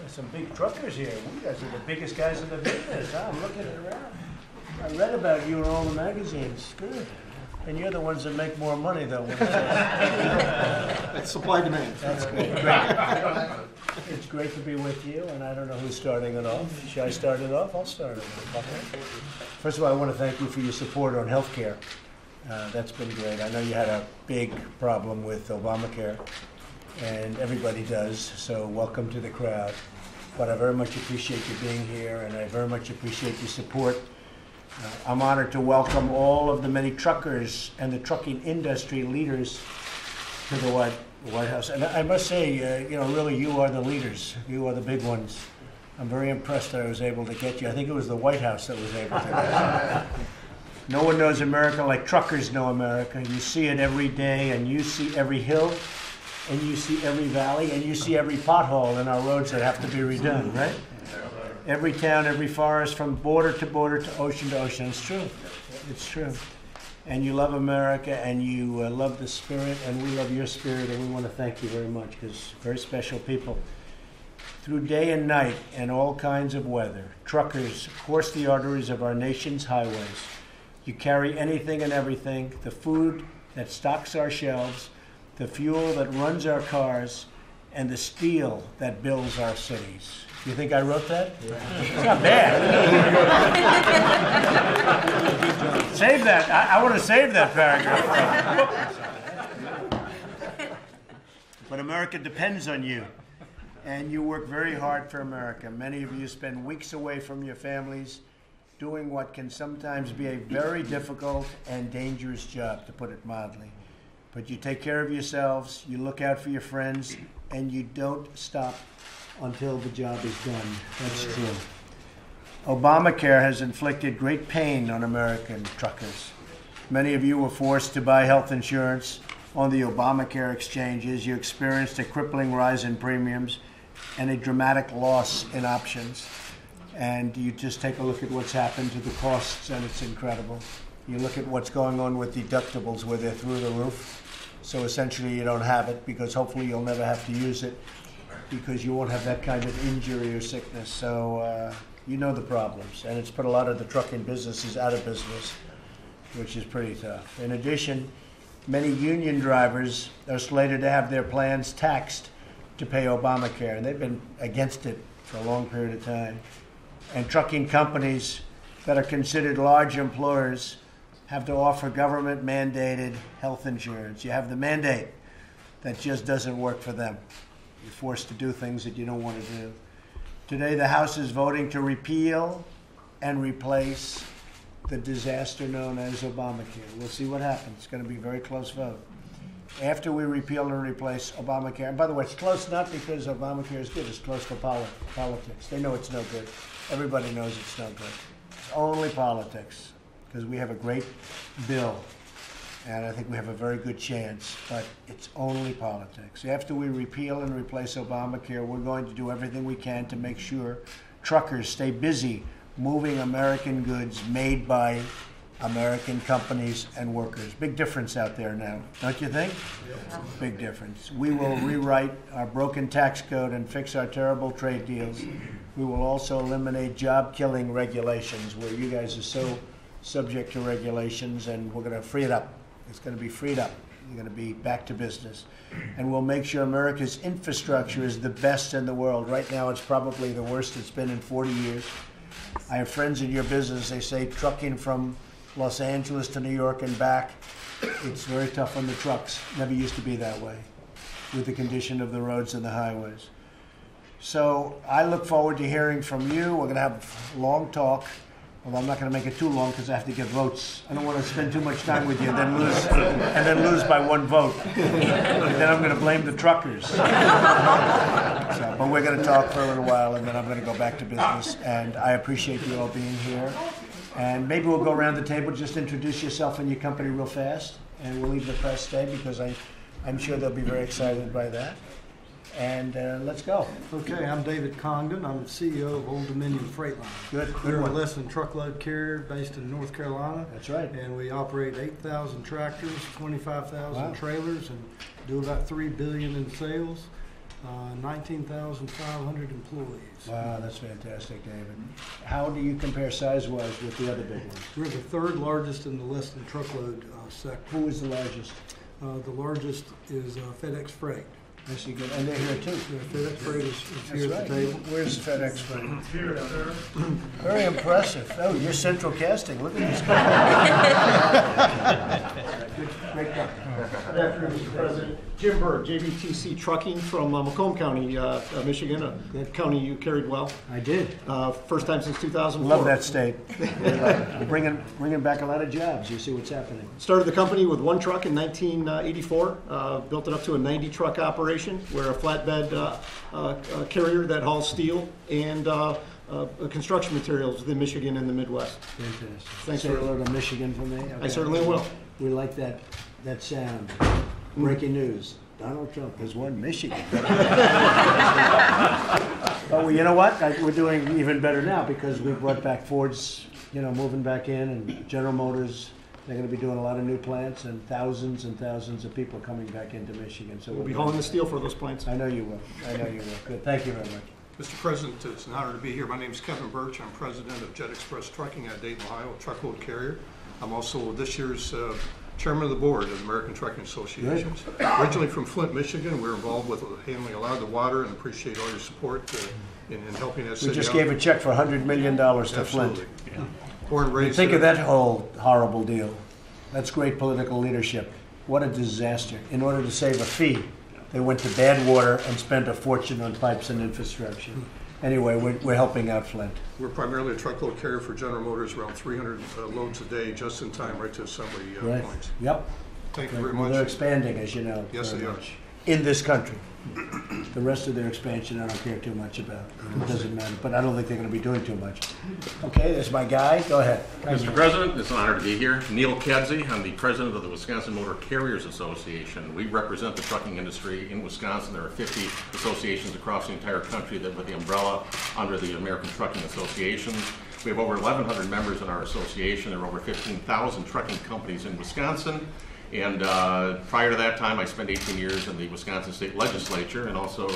Some big truckers here. You guys are the biggest guys in the business. I'm looking around. I read about you in all the magazines. Good. And you're the ones that make more money, though. That's supply demand. That's great. It's great to be with you, and I don't know who's starting it off. Should I start it off? I'll start it off. Okay. First of all, I want to thank you for your support on health care. That's been great. I know you had a big problem with Obamacare, and everybody does, so welcome to the crowd. But I very much appreciate you being here, and I very much appreciate your support. I'm honored to welcome all of the many truckers and the trucking industry leaders to the White House. And I must say, really, you are the leaders. You are the big ones. I'm very impressed that I was able to get you. I think it was the White House that was able to get you. No one knows America like truckers know America. You see it every day, and you see every hill, and you see every valley, and you see every pothole in our roads that have to be redone, right? Every town, every forest, from border to ocean to ocean. It's true. It's true. And you love America, and you love the spirit, and we love your spirit, and we want to thank you very much, because very special people. Through day and night and all kinds of weather, truckers course the arteries of our nation's highways. You carry anything and everything, the food that stocks our shelves, the fuel that runs our cars, and the steel that builds our cities. You think I wrote that? Yeah. It's not bad. Save that. I want to save that paragraph. But America depends on you, and you work very hard for America. Many of you spend weeks away from your families doing what can sometimes be a very difficult and dangerous job, to put it mildly. But you take care of yourselves, you look out for your friends, and you don't stop until the job is done. That's true. Obamacare has inflicted great pain on American truckers. Many of you were forced to buy health insurance on the Obamacare exchanges. You experienced a crippling rise in premiums and a dramatic loss in options. And you just take a look at what's happened to the costs, and it's incredible. You look at what's going on with deductibles, where they're through the roof. So essentially you don't have it, because hopefully you'll never have to use it, because you won't have that kind of injury or sickness. So you know the problems, and it's put a lot of the trucking businesses out of business, which is pretty tough. In addition, many union drivers are slated to have their plans taxed to pay Obamacare, and they've been against it for a long period of time. And trucking companies that are considered large employers have to offer government-mandated health insurance. You have the mandate that just doesn't work for them. You're forced to do things that you don't want to do. Today, the House is voting to repeal and replace the disaster known as Obamacare. We'll see what happens. It's going to be a very close vote. After we repeal and replace Obamacare, and by the way, it's close not because Obamacare is good, it's close for politics. They know it's no good. Everybody knows it's no good. It's only politics, because we have a great bill, and I think we have a very good chance, but it's only politics. After we repeal and replace Obamacare, we're going to do everything we can to make sure truckers stay busy moving American goods made by American companies and workers. Big difference out there now, don't you think? Yeah. Big difference. We will rewrite our broken tax code and fix our terrible trade deals. We will also eliminate job-killing regulations, where you guys are so subject to regulations, and we're going to free it up. It's going to be freed up. You're going to be back to business. And we'll make sure America's infrastructure is the best in the world. Right now, it's probably the worst it's been in 40 years. I have friends in your business. They say trucking from Los Angeles to New York and back, it's very tough on the trucks. Never used to be that way with the condition of the roads and the highways. So I look forward to hearing from you. We're going to have a long talk. Well, I'm not going to make it too long, because I have to get votes. I don't want to spend too much time with you and then lose by one vote. Then I'm going to blame the truckers. But we're going to talk for a little while, and then I'm going to go back to business. And I appreciate you all being here. And maybe we'll go around the table, just introduce yourself and your company real fast, and we'll leave the press stay, because I'm sure they'll be very excited by that. And let's go. Okay, I'm David Congdon. I'm the CEO of Old Dominion Freight Line. Good We're one. a less than truckload carrier based in North Carolina. That's right. And we operate 8,000 tractors, 25,000 Wow. trailers, and do about $3 billion in sales. 19,500 employees. Wow, that's fantastic, David. How do you compare size-wise with the other big ones? We're the third largest in the less than truckload sector. Who is the largest? The largest is FedEx Freight. Yes, you good. And they're here too. FedEx Freight is here at the table. Where's FedEx Freight? Here, sir. Very impressive. Oh, you're central casting. Look at this guy. Great guy. Good afternoon, Mr. President. Jim Berg, JBTC Trucking from Macomb County, Michigan, a county you carried well. I did. First time since 2004. Love that state. Bringing back a lot of jobs. You see what's happening. Started the company with one truck in 1984. Built it up to a 90 truck operation. We're a flatbed carrier that hauls steel and construction materials within Michigan and the Midwest. Fantastic. Thanks Say for hello to Michigan for me. Okay. I certainly will. We like that sound. Breaking news. Donald Trump has won Michigan. Oh, well, you know what? We're doing even better now because we brought back Ford's, moving back in, and General Motors. They're going to be doing a lot of new plants and thousands of people coming back into Michigan. So We'll be hauling the steel for those plants. I know you will. Good. Thank you very much. Mr. President, it's an honor to be here. My name is Kevin Birch. I'm president of Jet Express Trucking out of Dayton, Ohio, a truckload carrier. I'm also this year's chairman of the board of the American Trucking Association. Originally from Flint, Michigan, we're involved with handling a lot of the water and appreciate all your support in helping us. We just gave a check for $100 million to Absolutely. Flint. Yeah. Born and raised Think of that whole horrible deal. That's great political leadership. What a disaster. In order to save a fee, they went to bad water and spent a fortune on pipes and infrastructure. Anyway, we're helping out Flint. We're primarily a truckload carrier for General Motors, around 300 loads a day, just in time, right to assembly points. Yep. Thank you very Well, much. they're expanding, as you know. Yes, very they are. much. In this country. The rest of their expansion I don't care too much about. It doesn't matter. But I don't think they're going to be doing too much. Okay, there's my guy. Go ahead. Mr. President, it's an honor to be here. Neil Kedzie, I'm the president of the Wisconsin Motor Carriers Association. We represent the trucking industry in Wisconsin. There are 50 associations across the entire country that with the umbrella under the American Trucking Association. We have over 1,100 members in our association. There are over 15,000 trucking companies in Wisconsin. And prior to that time, I spent 18 years in the Wisconsin State Legislature, and also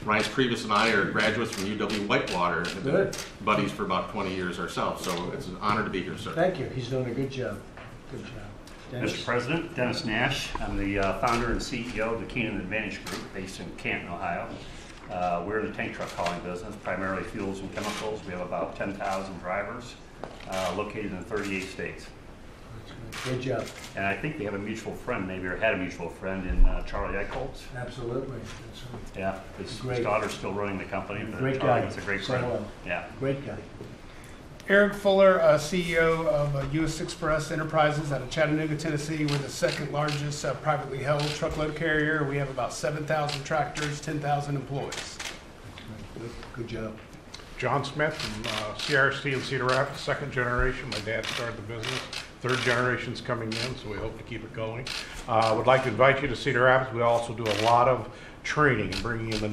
Ryan Previous and I are graduates from UW Whitewater, and been buddies for about 20 years ourselves. So it's an honor to be here, sir. Thank you. He's doing a good job. Good job. Dennis? Mr. President, Dennis Nash. I'm the founder and CEO of the Keenan Advantage Group based in Canton, Ohio. We're in the tank truck hauling business, primarily fuels and chemicals. We have about 10,000 drivers located in 38 states. Good job. And I think we have a mutual friend, maybe, or had a mutual friend in Charlie Eichholz. Absolutely. Yeah, his daughter's still running the company, but Great Charlie guy. was a great Say friend. hello. Yeah. Great guy. Eric Fuller, CEO of U.S. Express Enterprises out of Chattanooga, Tennessee. We're the second largest privately held truckload carrier. We have about 7,000 tractors, 10,000 employees. Good job. John Smith from CRC in Cedar Rapids, second generation. My dad started the business. Third generation's coming in, so we hope to keep it going. Would like to invite you to Cedar Rapids. We also do a lot of training and bringing in the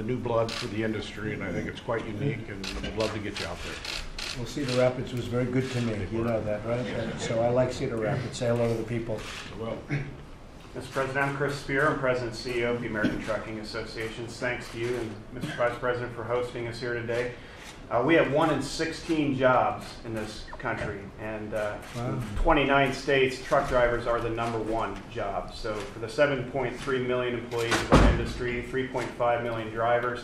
new blood for the industry, and I think it's quite unique, and we'd love to get you out there. Well, Cedar Rapids was very good to me. You know that, right? So I like Cedar Rapids. Say hello to the people. Well, Mr. President, I'm Chris Spear. I'm President and CEO of the American Trucking Association. Thanks to you and Mr. Vice President for hosting us here today. We have 1 in 16 jobs in this country, and 29 states, truck drivers are the #1 job. So for the 7.3 million employees of our industry, 3.5 million drivers,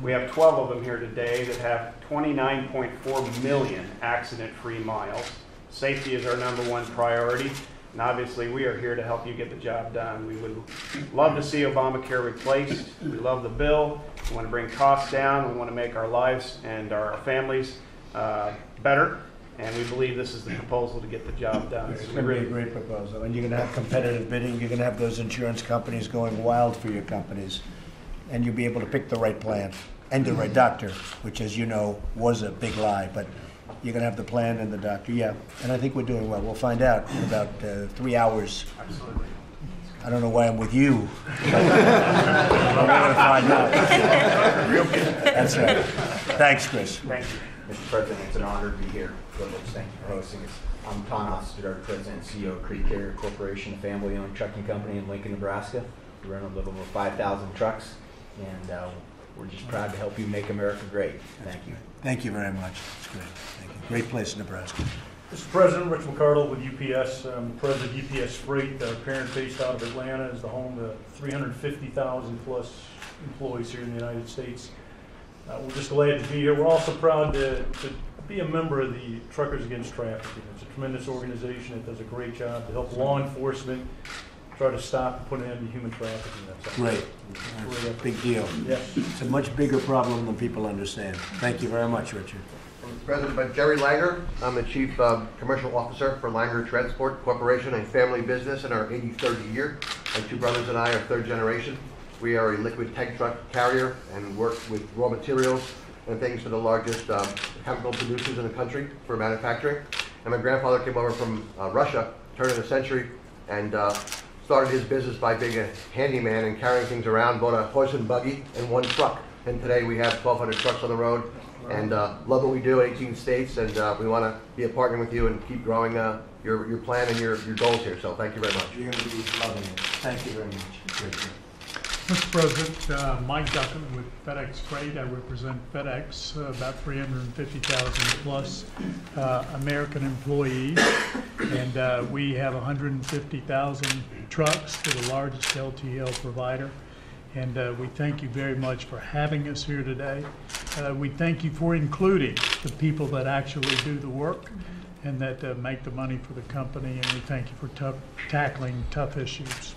we have 12 of them here today that have 29.4 million accident-free miles. Safety is our #1 priority. And obviously, we are here to help you get the job done. We would love to see Obamacare replaced. We love the bill. We want to bring costs down. We want to make our lives and our families better. And we believe this is the proposal to get the job done. It's going to be a great proposal. And you're going to have competitive bidding. You're going to have those insurance companies going wild for your companies. And you'll be able to pick the right plan and the right doctor, which, as you know, was a big lie. But you're going to have the plan and the doctor, yeah. And I think we're doing well. We'll find out in about 3 hours. Absolutely. I don't know why I'm with you. But we're going to find out. That's right. Thanks, Chris. Thank you. Mr. President, it's an honor to be here. Privilege. Thank you for hosting us. I'm Tom Osterdahl, President and CEO of Creek Carrier Corporation, a family-owned trucking company in Lincoln, Nebraska. We run a little over 5,000 trucks. and we're just proud to help you make America great. Thank you. Thank you very much. It's great. Thank you. Great place in Nebraska. Mr. President, Rich McCardle with UPS. I'm the president of UPS Freight. Our parent based out of Atlanta is the home to 350,000 plus employees here in the United States. We're just glad to be here. We're also proud to be a member of the Truckers Against Trafficking. It's a tremendous organization that does a great job to help law enforcement try to stop and put an end to human trafficking. That's Great. That's a big deal. Yes. It's a much bigger problem than people understand. Thank you very much, Richard. President by Jerry Langer. I'm the Chief Commercial Officer for Langer Transport Corporation, a family business in our 83rd year. My two brothers and I are third generation. We are a liquid tank truck carrier and work with raw materials and things for the largest chemical producers in the country for manufacturing. And my grandfather came over from Russia, turn of the century, and started his business by being a handyman and carrying things around, bought a horse and buggy and one truck. And today we have 1,200 trucks on the road, and love what we do, 18 states, and we want to be a partner with you and keep growing your plan and your goals here. So thank you very much. You're going to be loving it. Thank you very much. Great. Mr. President, Mike Duckin with FedEx Freight. I represent FedEx, about 350,000 plus American employees, and we have 150,000 trucks. We're the largest LTL provider, and we thank you very much for having us here today. We thank you for including the people that actually do the work and that make the money for the company, and we thank you for tackling tough issues.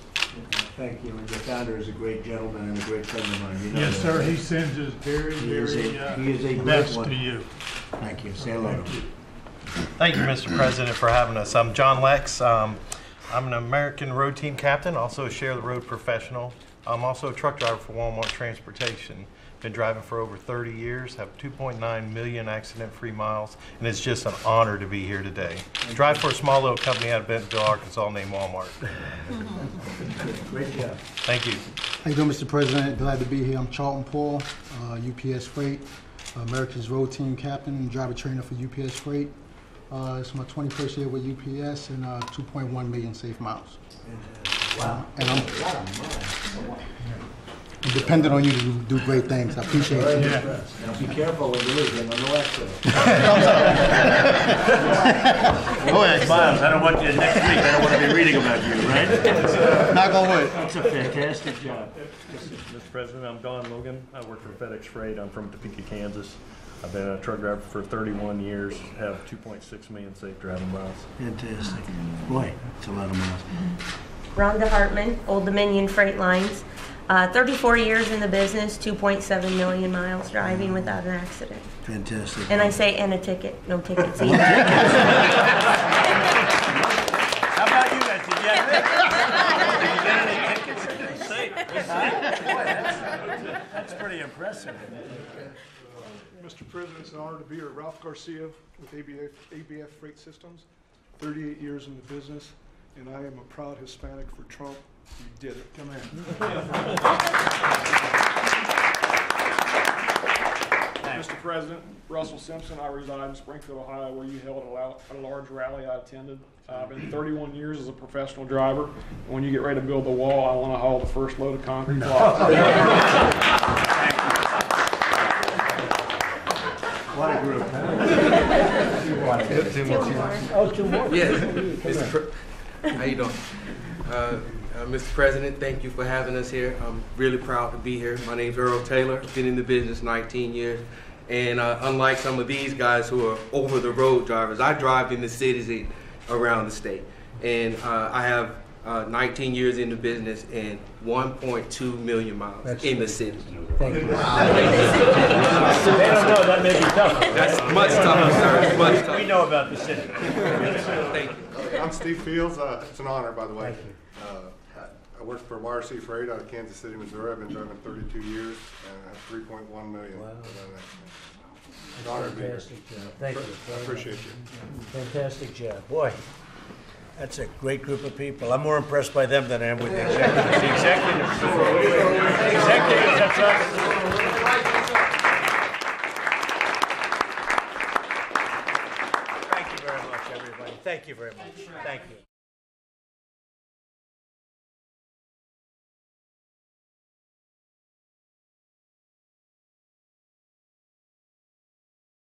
Thank you. And your founder is a great gentleman and a great friend of mine. You know Yes, that, sir. right? He sends his very, He is a great best one. to you. Thank you. Say hello. Thank you, Mr. President, for having us. I'm John Lex. I'm an American road team captain, also a share the road professional. I'm also a truck driver for Walmart Transportation. Been driving for over 30 years, have 2.9 million accident-free miles, and it's just an honor to be here today. Drive for a small little company out of Bentonville, Arkansas named Walmart. Great job. Thank you. How you doing, Mr. President? Glad to be here. I'm Charlton Paul, UPS Freight, America's road team captain and driver trainer for UPS Freight. It's my 21st year with UPS and 2.1 million safe miles. Wow. And I'm dependent on you to do great things. I appreciate it. Yeah. Now be careful when you leave. No accident. Miles, I don't want you next week. I don't want to be reading about you, right? Not gonna wait. That's a fantastic job. Mr. President, I'm Don Logan. I work for FedEx Freight. I'm from Topeka, Kansas. I've been a truck driver for 31 years, have 2.6 million safe driving miles. Fantastic. Boy, that's a lot of miles. Rhonda Hartman, Old Dominion Freight Lines. 34 years in the business, 2.7 million miles driving without an accident. Fantastic. And I say, and a ticket, no tickets either. How about you guys? Did you get any tickets? Boy, that's pretty impressive. Mr. President, it's an honor to be here. Ralph Garcia with ABF Freight Systems, 38 years in the business, and I am a proud Hispanic for Trump. You did it. Come here. Mr. President, Russell Simpson, I reside in Springfield, Ohio, where you held a large rally I attended. I've been 31 years as a professional driver. And when you get ready to build the wall, I want to haul the first load of concrete blocks. What a group. Two more. Oh, two more. Yes. How you doing? Mr. President, thank you for having us here. I'm really proud to be here. My name's Earl Taylor. I've been in the business 19 years. And unlike some of these guys who are over-the-road drivers, I drive in the cities around the state. And I have 19 years in the business and 1.2 million miles in the city. Thank you. They don't know, that may be tough. That's much tougher, sir. It's much tougher. We know about the city. Thank you. I'm Steve Fields. It's an honor, by the way. Thank you. I work for YRC Freight out of Kansas City, Missouri. I've been driving 32 years and I have 3.1 million. Wow. It's an honor to be here. Fantastic job. Thank you. I appreciate you. Fantastic job. Boy, that's a great group of people. I'm more impressed by them than I am with the executives. The executives, that's right. Thank you very much, everybody. Thank you very much. Thank you.